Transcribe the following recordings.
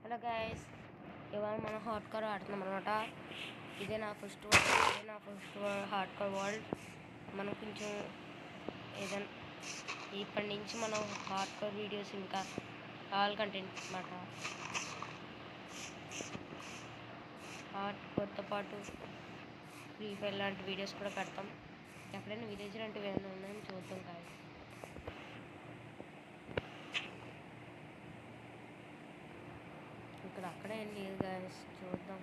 Hello guys, ఇవాళ మనం hard core ఆడుతున్నాం అనమాట. ఇదే నా ఫస్ట్ హార్డ్ కోర్ వరల్డ్. మనం కొంచెం ఏదైనా ఇప్పటి నుంచి మనం హార్డ్ కోర్ వీడియోస్ ఇంకా ఆల్ కంటెంట్ అనమాట. హార్డ్ కోర్తో పాటు ఫ్రీ ఫైర్ లాంటి వీడియోస్ కూడా పెడతాం. ఎక్కడైనా విలేజ్ లాంటివి ఏమైనా ఉన్నాయని చూద్దాం గాయస్. ఇక్కడ అక్కడే ఏం లేదు గాయస్, చూద్దాం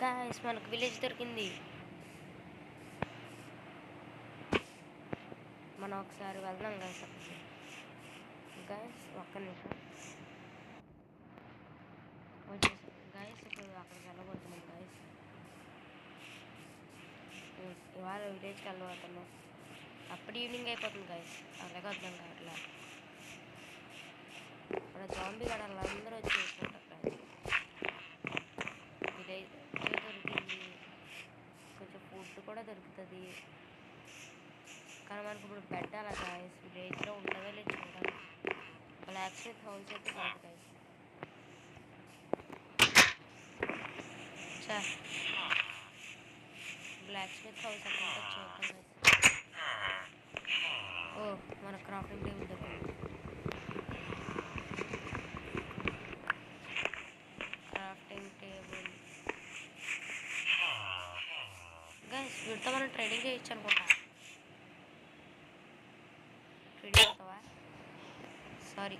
గాయస్. మనకు విలేజ్ దొరికింది. మనం ఒకసారి వెళ్దాం గాయస్. గాయస్ ఒక్క నిమిషం వచ్చేసాం గాయస్. ఇప్పుడు అక్కడికి వెళ్ళబోతున్నాం గాయస్. ఇవాళ విలేజ్కి వెళ్ళబోతున్నాం. అప్పుడు ఈవినింగ్ అయిపోతుంది గాయస్. అలాగే వద్దాం అట్లా. మన జాంబీ గడాలు అందరూ వచ్చేసుకుంటారు గాయస్. విలేజ్ దొరికింది, కొంచెం ఫుడ్ కూడా దొరుకుతుంది. కానీ మనకు ఇప్పుడు పెట్టాలి గాయస్. విలేజ్లో ఉంటుందో లేదు చూడాలి. బ్లాక్ స్మిత్ హౌస్ అయితే కాదు గాయస్. బ్లాక్ స్మిత్ హౌస్ అంటే చూద్దాం గాయస్. ఓ, మన క్రాఫ్టింగ్ టేబుల్ దొరికింది. క్రాఫ్టింగ్ టేబుల్ గైస్, వీటితో మనం ట్రేడింగ్ చేయొచ్చు అనుకుంటా. ట్రేడింగ్ అవుతావా? సారీ,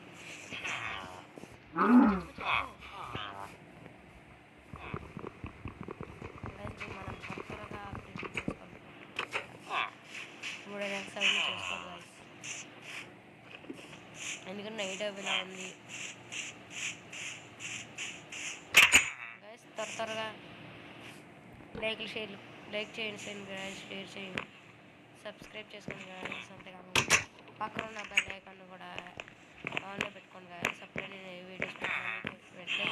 మనం త్వరగా ట్రేడింగ్ చేసుకోవాలి. 3 లక్షలు చేసుకోవాలి గైస్. ఎందుకంటే నైట్ అవిలా ఉంది గైస్. త్వరగా లైక్ చేయండి గైస్, షేర్ చేయండి, సబ్స్క్రైబ్ చేసుకోండి గైస్. అంతేకాదు పక్కన ఉన్న బెల్ ఐకాన్ కూడా ఆన్లో పెట్టుకోండి గైస్. అప్పుడే నేను ఏ వీడియోస్ పెట్టినా మీకు వెంటనే